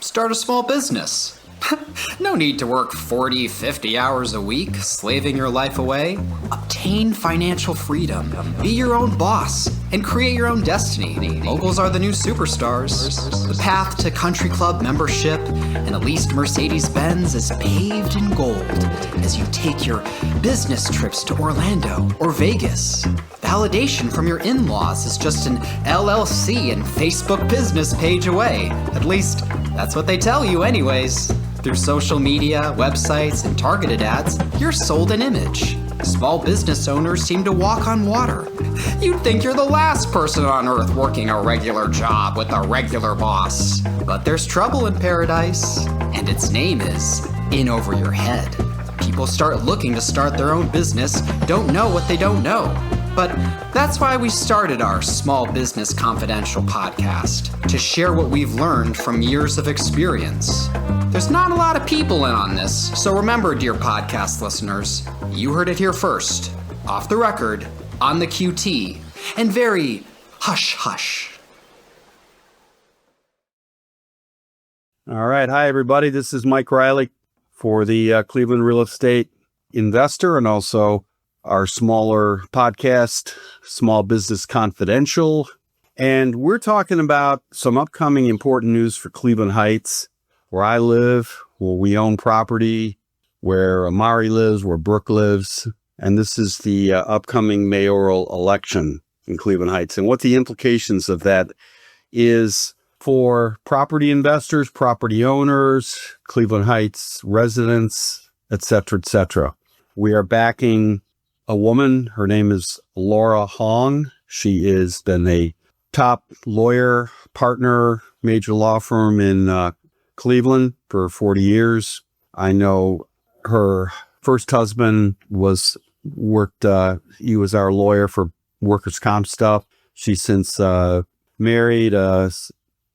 Start a small business. No need to work 40, 50 hours a week, slaving your life away. Obtain financial freedom. Be your own boss and create your own destiny. Locals are the new superstars. The path to country club membership and a leased Mercedes-Benz is paved in gold as you take your business trips to Orlando or Vegas. Validation from your in-laws is just an LLC and Facebook business page away. At least, that's what they tell you anyways. Through social media, websites, and targeted ads, you're sold an image. Small business owners seem to walk on water. You'd think you're the last person on earth working a regular job with a regular boss. But there's trouble in paradise, and its name is in over your head. People start looking to start their own business, don't know what they don't know. But that's why we started our Small Business Confidential podcast, to share what we've learned from years of experience. There's not a lot of people in on this, so remember, dear podcast listeners, you heard it here first, off the record, on the QT, and very hush-hush. All right. Hi, everybody. This is Mike Riley for the Cleveland Real Estate Investor and also our smaller podcast, Small Business Confidential. And we're talking about some upcoming important news for Cleveland Heights, where I live, where we own property, where A'marri lives, where Brook lives. And this is the upcoming mayoral election in Cleveland Heights and what the implications of that is for property investors, property owners, Cleveland Heights residents, et cetera, et cetera. We are backing a woman. Her name is Laura Hong. She has been a top lawyer, partner, major law firm in Cleveland for 40 years. I know her first husband he was our lawyer for workers' comp stuff. She's since married a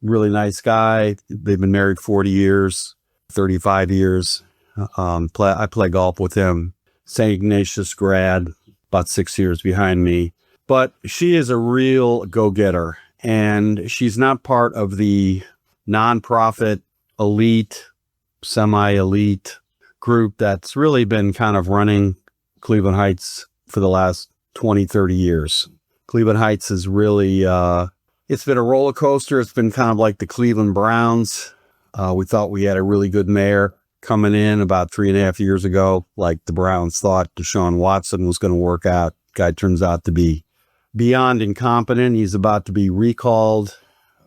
really nice guy. They've been married 40 years, 35 years. I play golf with him. St. Ignatius grad, about 6 years behind me. But she is a real go-getter, and she's not part of the nonprofit elite, semi-elite group that's really been kind of running Cleveland Heights for the last 20, 30 years. Cleveland Heights is really, it's been a roller coaster. It's been kind of like the Cleveland Browns. We thought we had a really good mayor coming in about 3.5 years ago, like the Browns thought Deshaun Watson was going to work out. Guy turns out to be beyond incompetent. He's about to be recalled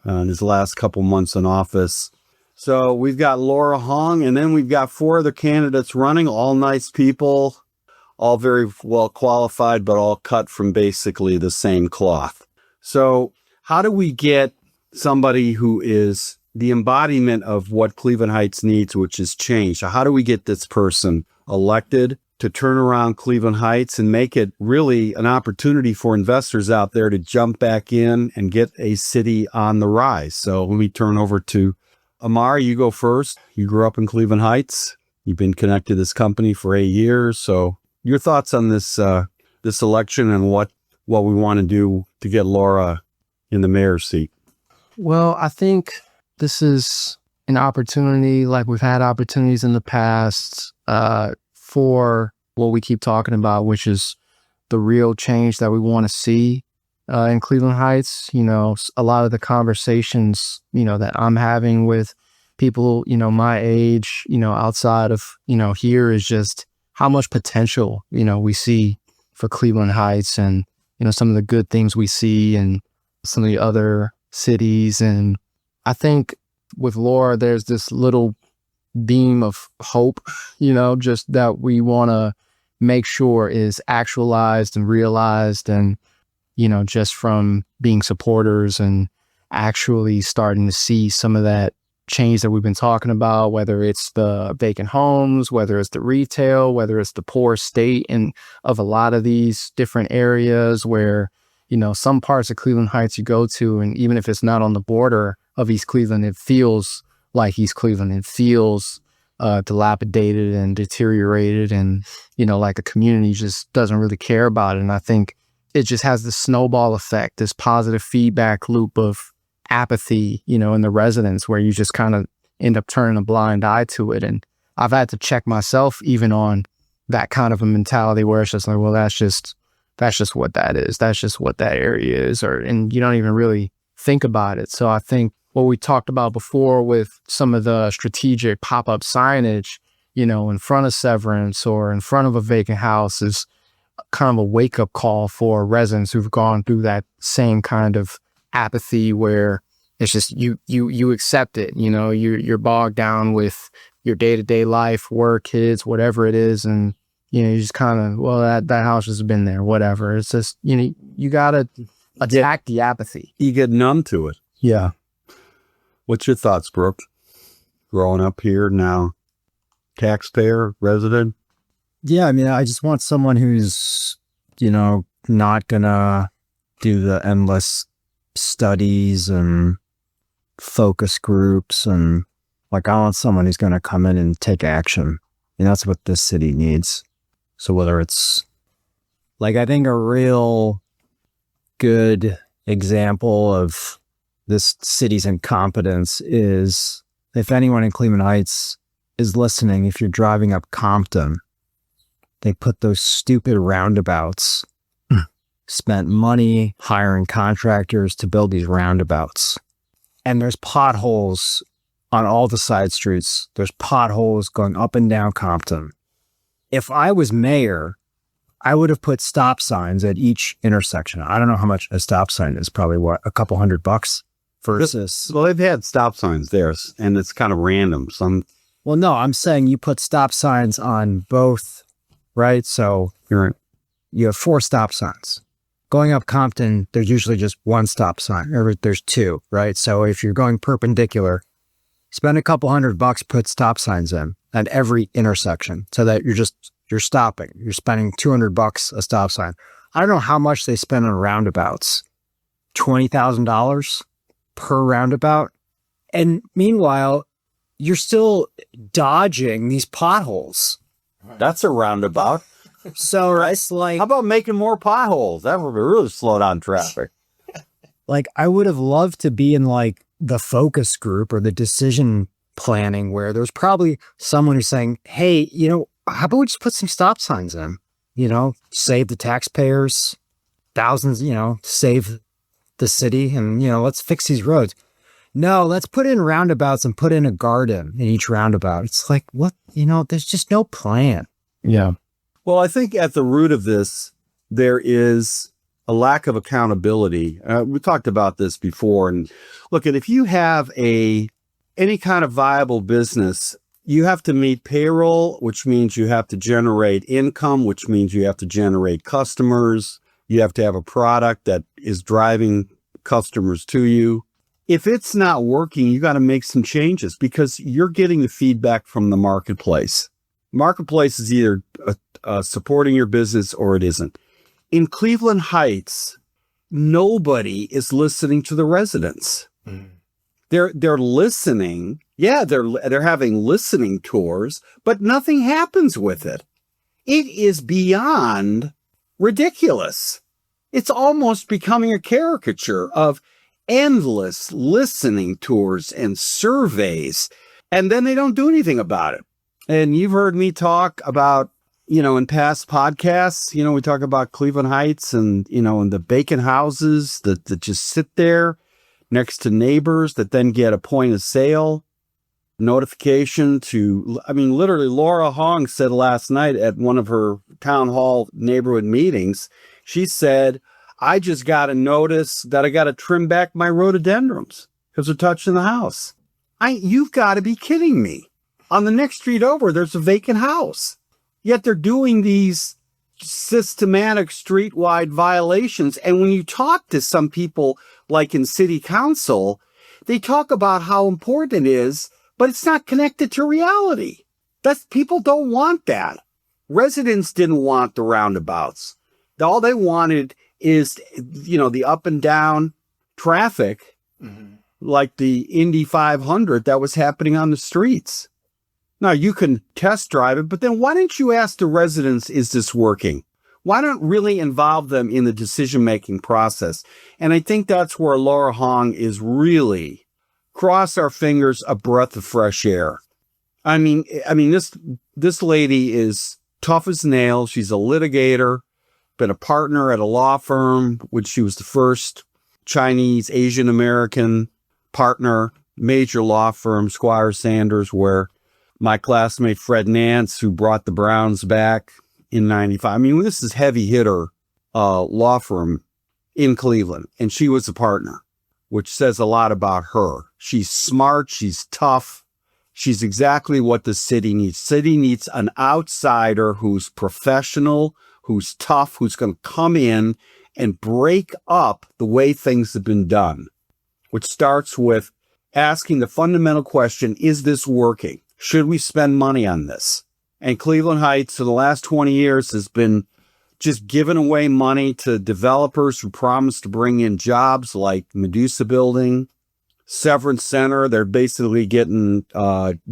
in his last couple months in office. So we've got Laura Hong, and then we've got 4 other candidates running, all nice people, all very well qualified, but all cut from basically the same cloth. So how do we get somebody who is the embodiment of what Cleveland Heights needs, which is change? So how do we get this person elected to turn around Cleveland Heights and make it really an opportunity for investors out there to jump back in and get a city on the rise? So let me turn over to A'marri. You go first. You grew up in Cleveland Heights. You've been connected to this company for 8 years. So your thoughts on this election and what we want to do to get Laura in the mayor's seat? Well, I think this is an opportunity, like we've had opportunities in the past, for what we keep talking about, which is the real change that we want to see in Cleveland Heights. You know, a lot of the conversations, that I'm having with people, my age, outside of, here is just how much potential, we see for Cleveland Heights and, some of the good things we see in some of the other cities. And I think with Laura, there's this little beam of hope, just that we want to make sure is actualized and realized. And, just from being supporters and actually starting to see some of that change that we've been talking about, whether it's the vacant homes, whether it's the retail, whether it's the poor state and of a lot of these different areas where, some parts of Cleveland Heights you go to, and even if it's not on the border of East Cleveland, it feels like East Cleveland. It feels dilapidated and deteriorated, and, like the community just doesn't really care about it. And I think it just has this snowball effect, this positive feedback loop of apathy, in the residents, where you just kind of end up turning a blind eye to it. And I've had to check myself even on that kind of a mentality where it's just like, well, that's just what that is. That's just what that area is. And you don't even really think about it. So I think what we talked about before with some of the strategic pop-up signage, in front of Severance or in front of a vacant house is kind of a wake-up call for residents who've gone through that same kind of apathy where it's just you accept it. You're bogged down with your day-to-day life, work, kids, whatever it is, and you just kind of, well, that house has been there, whatever. It's just you gotta attack the apathy. You get numb to it. Yeah. What's your thoughts, Brooke? Growing up here now, taxpayer, resident? Yeah, I mean, I just want someone who's, not gonna do the endless studies and focus groups. And I want someone who's gonna come in and take action. And that's what this city needs. So whether it's I think a real good example of this city's incompetence is if anyone in Cleveland Heights is listening, if you're driving up Compton, they put those stupid roundabouts, spent money hiring contractors to build these roundabouts. And there's potholes on all the side streets. There's potholes going up and down Compton. If I was mayor, I would have put stop signs at each intersection. I don't know how much a stop sign is, probably a couple $100 versus. Well, they've had stop signs there, and it's kind of random. Well, no, I'm saying you put stop signs on both, right? So you have 4 stop signs. Going up Compton, there's usually just 1 stop sign, or there's 2, right? So if you're going perpendicular, spend a couple $100, put stop signs in at every intersection so that you're stopping. You're spending $200 a stop sign. I don't know how much they spend on roundabouts. $20,000 per roundabout. And meanwhile, you're still dodging these potholes. That's a roundabout. So it's how about making more potholes? That would really slow down traffic. I would have loved to be in the focus group or the decision planning where there's probably someone who's saying, hey, how about we just put some stop signs in, save the taxpayers thousands, save the city and, let's fix these roads. No, let's put in roundabouts and put in a garden in each roundabout. It's what, there's just no plan. Yeah. Well, I think at the root of this, there is a lack of accountability. We talked about this before. And look, if you have any kind of viable business, you have to meet payroll, which means you have to generate income, which means you have to generate customers. You have to have a product that is driving customers to you. If it's not working, you got to make some changes because you're getting the feedback from the marketplace. Marketplace is either supporting your business or it isn't. In Cleveland Heights, nobody is listening to the residents. They're listening. Yeah, they're having listening tours, but nothing happens with it. It is beyond ridiculous. It's almost becoming a caricature of endless listening tours and surveys, and then they don't do anything about it. And you've heard me talk about, in past podcasts, we talk about Cleveland Heights and, and the vacant houses that just sit there next to neighbors that then get a point of sale notification literally Laura Hong said last night at one of her town hall neighborhood meetings, she said, I just got a notice that I got to trim back my rhododendrons because they're touching the house. You've got to be kidding me. On the next street over, there's a vacant house. Yet they're doing these systematic street-wide violations. And when you talk to some people, like in city council, they talk about how important it is, but it's not connected to reality. People don't want that. Residents didn't want the roundabouts. All they wanted is, the up and down traffic, like the Indy 500 that was happening on the streets. Now, you can test drive it, but then why don't you ask the residents, is this working? Why don't really involve them in the decision-making process? And I think that's where Laura Hong is really cross our fingers, a breath of fresh air. I mean, this lady is tough as nails. She's a litigator, been a partner at a law firm, which she was the first Chinese Asian American partner, major law firm, Squire Sanders, where my classmate Fred Nance, who brought the Browns back in 95. I mean, this is heavy hitter law firm in Cleveland, and she was a partner, which says a lot about her. She's smart. She's tough. She's exactly what the city needs. City needs an outsider who's professional, who's tough, who's going to come in and break up the way things have been done, which starts with asking the fundamental question, is this working? Should we spend money on this? And Cleveland Heights for the last 20 years has been just giving away money to developers who promise to bring in jobs like Medusa Building, Severance Center. They're basically getting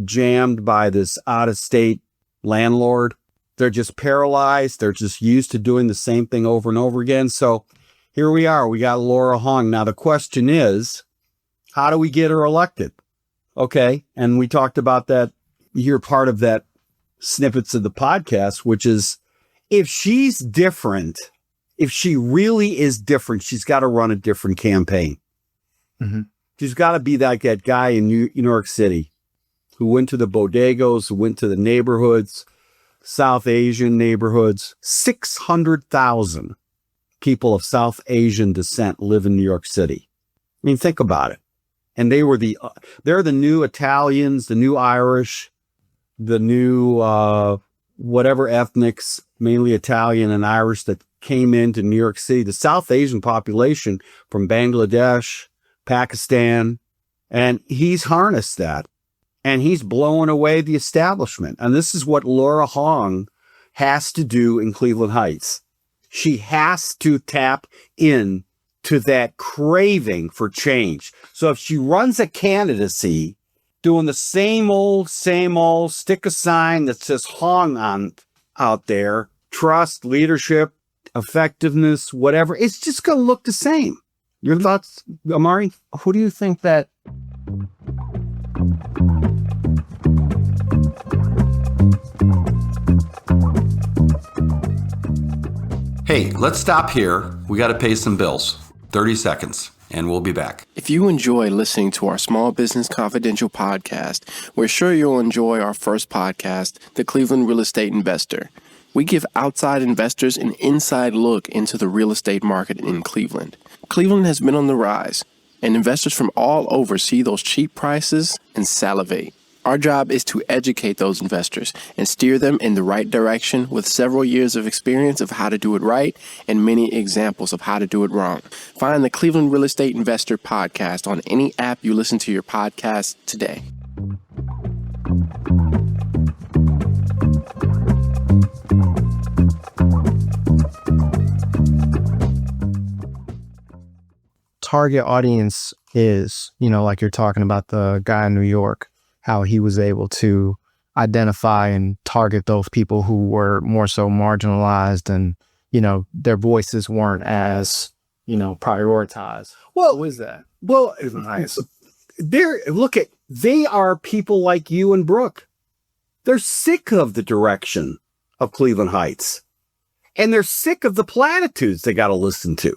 jammed by this out-of-state landlord. They're just paralyzed. They're just used to doing the same thing over and over again. So here we are. We got Laura Hong. Now the question is, how do we get her elected? Okay. And we talked about that. You're part of that snippets of the podcast, which is if she's different, if she really is different, she's got to run a different campaign. Mm-hmm. She's got to be like that guy in New York City who went to the bodegas, who went to the neighborhoods, South Asian neighborhoods. 600,000 people of South Asian descent live in New York City. I mean, think about it. And they're the new Italians, the new Irish, the new whatever ethnics, mainly Italian and Irish, that came into New York City. The South Asian population from Bangladesh, Pakistan, and he's harnessed that. And he's blowing away the establishment. And this is what Laura Hong has to do in Cleveland Heights. She has to tap in to that craving for change. So if she runs a candidacy doing the same old, stick a sign that says Hong on out there, trust, leadership, effectiveness, whatever, it's just going to look the same. Your thoughts, A'marri? Who do you think that... Hey, let's stop here. We got to pay some bills. 30 seconds, and we'll be back. If you enjoy listening to our Small Business Confidential podcast, we're sure you'll enjoy our first podcast, The Cleveland Real Estate Investor. We give outside investors an inside look into the real estate market in Cleveland. Cleveland has been on the rise, and investors from all over see those cheap prices and salivate. Our job is to educate those investors and steer them in the right direction with several years of experience of how to do it right and many examples of how to do it wrong. Find the Cleveland Real Estate Investor podcast on any app you listen to your podcast today. Target audience is, like you're talking about the guy in New York, how he was able to identify and target those people who were more so marginalized and, their voices weren't as, prioritized. Well, Who is that? Well, Nice. they are people like you and Brook. They're sick of the direction of Cleveland Heights. And they're sick of the platitudes they got to listen to.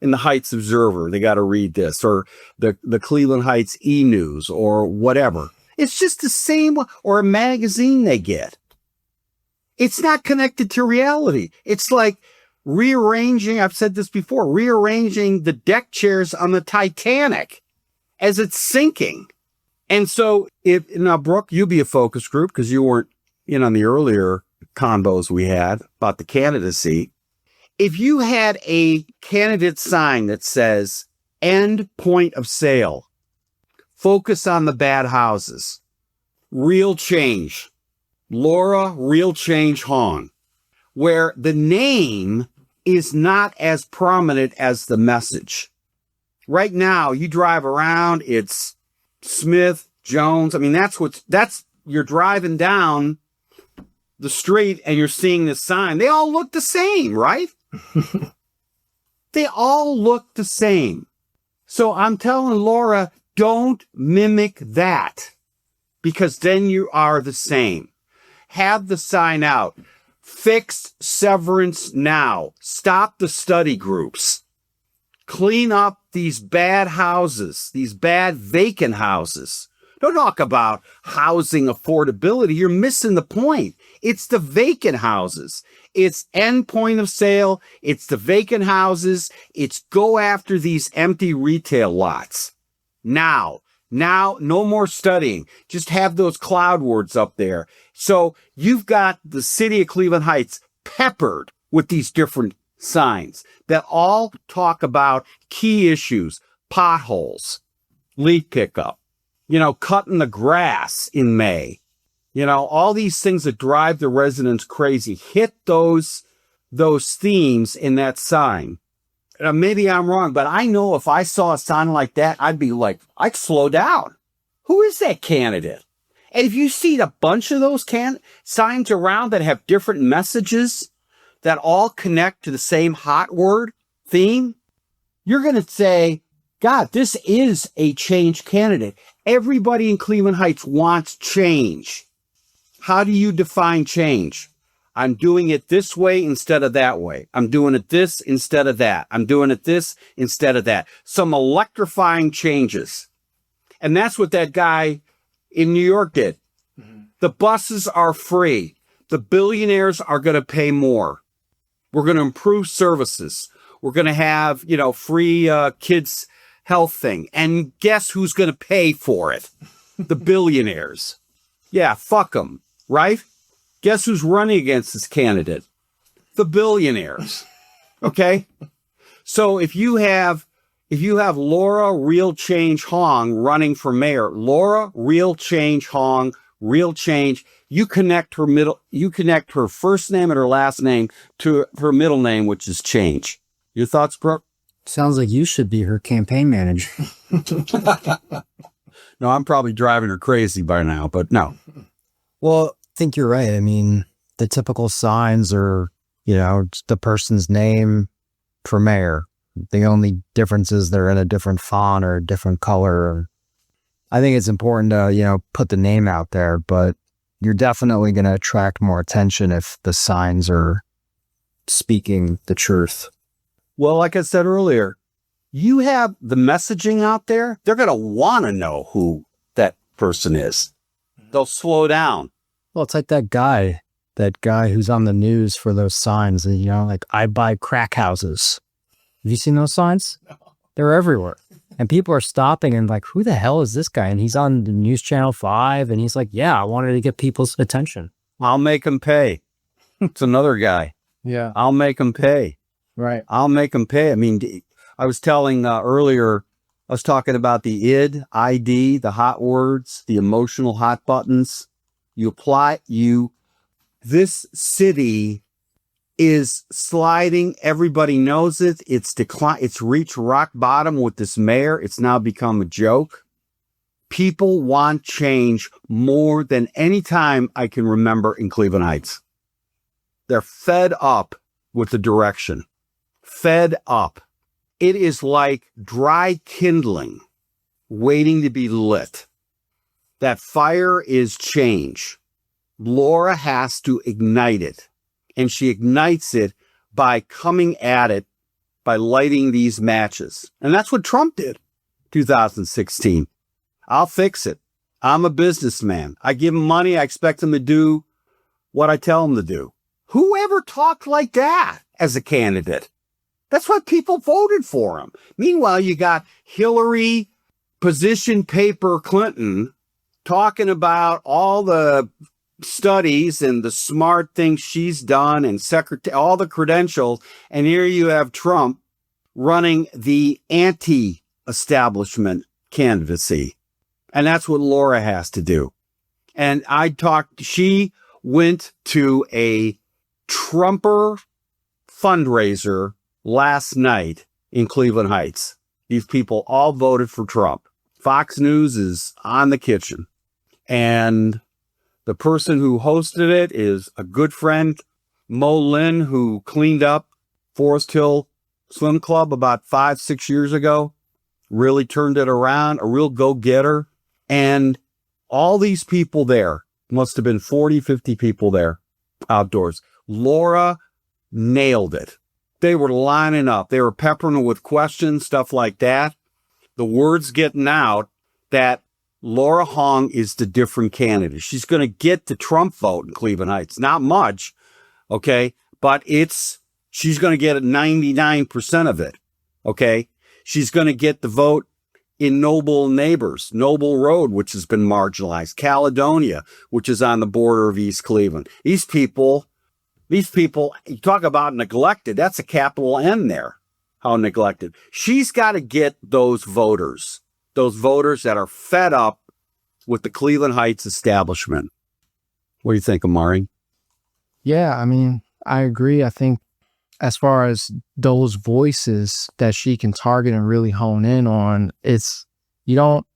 In the Heights Observer, they got to read this, or the Cleveland Heights E-News, or whatever. It's just the same, or a magazine they get. It's not connected to reality. It's like rearranging, I've said this before, rearranging the deck chairs on the Titanic as it's sinking. And so, now, Brook, you be a focus group, because you weren't in on the earlier combos we had about the candidacy. If you had a candidate sign that says, end point of sale, focus on the bad houses, real change, Laura Real Change Hong, where the name is not as prominent as the message. Right now, you drive around, it's Smith, Jones. I mean, you're driving down the street and you're seeing this sign. They all look the same, right? They all look the same. So I'm telling Laura, Don't mimic that, because then you are the same. Have the sign out. Fix severance now. Stop the study groups. Clean up these bad houses, these bad vacant houses. Don't talk about housing affordability. You're missing the point. It's the vacant houses. It's end point of sale. It's the vacant houses. It's go after these empty retail lots. Now, no more studying. Just have those cloud words up there. So you've got the city of Cleveland Heights peppered with these different signs that all talk about key issues, potholes, leaf pickup, cutting the grass in May, all these things that drive the residents crazy. Hit those themes in that sign. Maybe I'm wrong, but I know if I saw a sign like that, I'd be like, I'd slow down. Who is that candidate? And if you see a bunch of those signs around that have different messages that all connect to the same hot word theme, you're going to say, God, this is a change candidate. Everybody in Cleveland Heights wants change. How do you define change? I'm doing it this way instead of that way. I'm doing it this instead of that. I'm doing it this instead of that. Some electrifying changes. And that's what that guy in New York did. Mm-hmm. The buses are free. The billionaires are going to pay more. We're going to improve services. We're going to have, free kids' health thing. And guess who's going to pay for it? The billionaires. Yeah, fuck them, right? Guess who's running against this candidate? The billionaires. Okay? So if you have Laura Real Change Hong running for mayor, Laura Real Change Hong, Real Change, you connect her first name and her last name to her middle name, which is Change. Your thoughts, Brooke? Sounds like you should be her campaign manager. No, I'm probably driving her crazy by now, but no. Well, I think you're right. I mean, the typical signs are, the person's name for mayor. The only difference is they're in a different font or a different color. I think it's important to, put the name out there, but you're definitely going to attract more attention if the signs are speaking the truth. Well, like I said earlier, you have the messaging out there. They're going to want to know who that person is. They'll slow down. Well, it's like that guy who's on the news for those signs, like I buy crack houses. Have you seen those signs? No. They're everywhere. And people are stopping and like, who the hell is this guy? And he's on the News Channel 5 and he's like, yeah, I wanted to get people's attention. I'll make him pay. It's another guy. Yeah. I'll make him pay. Right. I'll make him pay. I mean, I was telling earlier, I was talking about the ID, the hot words, the emotional hot buttons. This city is sliding. Everybody knows it. It's reached rock bottom with this mayor. It's now become a joke. People want change more than any time I can remember in Cleveland Heights. They're fed up with the direction. Fed up. It is like dry kindling waiting to be lit. That fire is change. Laura has to ignite it. And she ignites it by coming at it, by lighting these matches. And that's what Trump did, 2016. I'll fix it. I'm a businessman. I give him money. I expect him to do what I tell him to do. Whoever talked like that as a candidate? That's why people voted for him. Meanwhile, you got Hillary position paper Clinton talking about all the studies and the smart things she's done and all the credentials. And here you have Trump running the anti-establishment candidacy. And that's what Laura has to do. And she went to a Trumper fundraiser last night in Cleveland Heights. These people all voted for Trump. Fox News is on the kitchen. And the person who hosted it is a good friend, Mo Lin, who cleaned up Forest Hill Swim Club about 5-6 years ago. really turned it around, a real go-getter. And all these people there, must have been 40, 50 people there outdoors. Laura nailed it. They were lining up. They were peppering her with questions, stuff like that. The word's getting out that Laura Hong is the different candidate. She's going to get the Trump vote in Cleveland Heights. Not much, okay? But she's going to get 99% of it, okay? She's going to get the vote in Noble Neighbors, Noble Road, which has been marginalized, Caledonia, which is on the border of East Cleveland. These people, you talk about neglected, that's a capital N there, how neglected. She's got to get those voters that are fed up with the Cleveland Heights establishment. What do you think, A'marri? Yeah, I mean, I agree. I think as far as those voices that she can target and really hone in on, you don't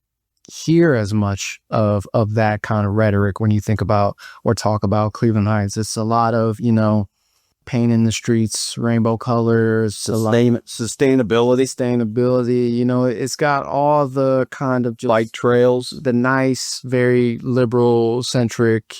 hear as much of that kind of rhetoric when you think about or talk about Cleveland Heights. It's a lot of, paint in the streets, rainbow colors, sustainability. It's got all the kind of just bike trails, the nice, very liberal centric,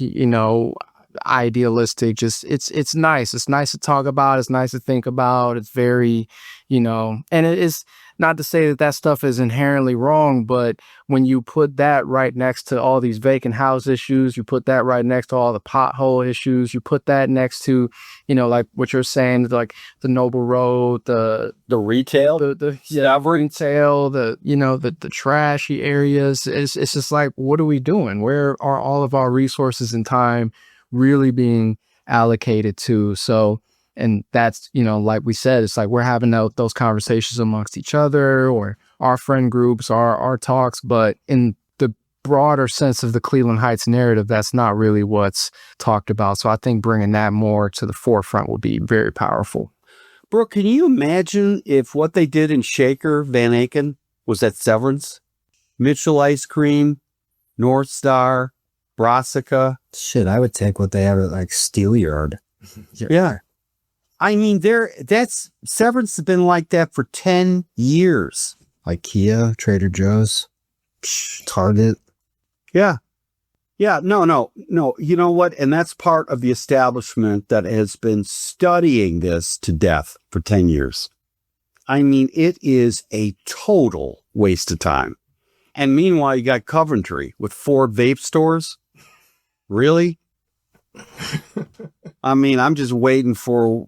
idealistic, just it's nice. It's nice to talk about. It's nice to think about. It's very, and it is not to say that stuff is inherently wrong, but when you put that right next to all these vacant house issues, you put that right next to all the pothole issues, you put that next to, like what you're saying, like the Noble Road, the retail, the retail, the trashy areas. It's just like, what are we doing? Where are all of our resources and time really being allocated to? So, and that's, like we said, it's like we're having those conversations amongst each other or our friend groups, our talks, but in the broader sense of the Cleveland Heights narrative, that's not really what's talked about. So I think bringing that more to the forefront will be very powerful. Brooke, can you imagine if what they did in Shaker, Van Aken, was at Severance? Mitchell Ice Cream, North Star, Brassica. Shit, I would take what they have at like Steelyard. Yeah. I mean, that's Severance has been like that for 10 years. IKEA, Trader Joe's, Target. Yeah. Yeah. No. You know what? And that's part of the establishment that has been studying this to death for 10 years. I mean, it is a total waste of time. And meanwhile, you got Coventry with 4 vape stores. Really? I mean, I'm just waiting for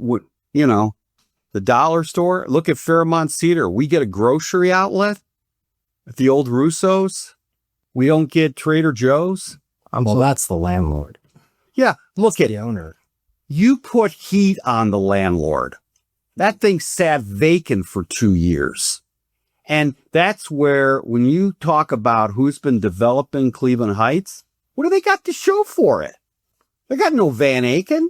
the dollar store. Look at Fairmont Cedar. We get a grocery outlet at the old Russo's. We don't get Trader Joe's. Well, that's the landlord. Yeah, look at the owner. You put heat on the landlord. That thing sat vacant for 2 years. And that's where, when you talk about who's been developing Cleveland Heights, what do they got to show for it? They got no Van Aken,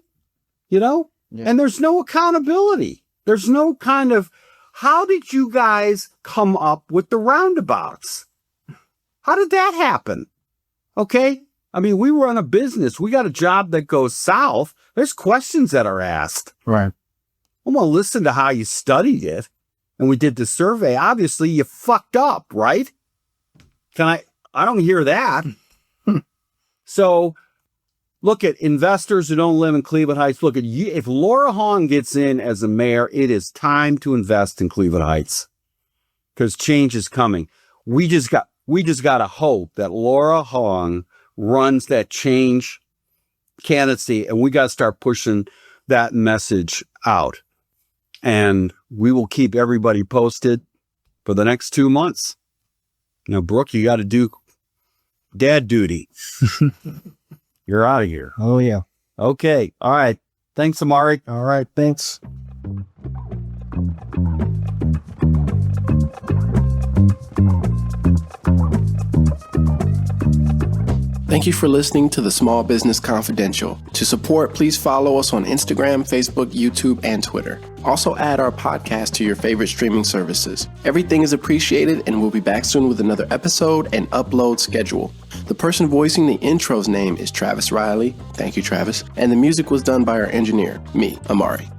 and there's no accountability. There's no kind of, how did you guys come up with the roundabouts? How did that happen? Okay. I mean, we run a business. We got a job that goes south. There's questions that are asked. Right. I'm going to listen to how you studied it. And we did the survey. Obviously, you fucked up, right? I don't hear that. So, look at investors who don't live in Cleveland Heights. Look at you. If Laura Hong gets in as a mayor, it is time to invest in Cleveland Heights because change is coming. We just got to hope that Laura Hong runs that change candidacy, and we got to start pushing that message out. And we will keep everybody posted for the next 2 months. Now, Brooke, you got to do dad duty. You're out of here. Oh, yeah. Okay. All right. Thanks, A'marri. All right. Thanks. Thank you for listening to the Small Business Confidential. To support, please follow us on Instagram, Facebook, YouTube, and Twitter. Also add our podcast to your favorite streaming services. Everything is appreciated, and we'll be back soon with another episode and upload schedule. The person voicing the intro's name is Travis Riley. Thank you, Travis. And the music was done by our engineer, me, A'marri.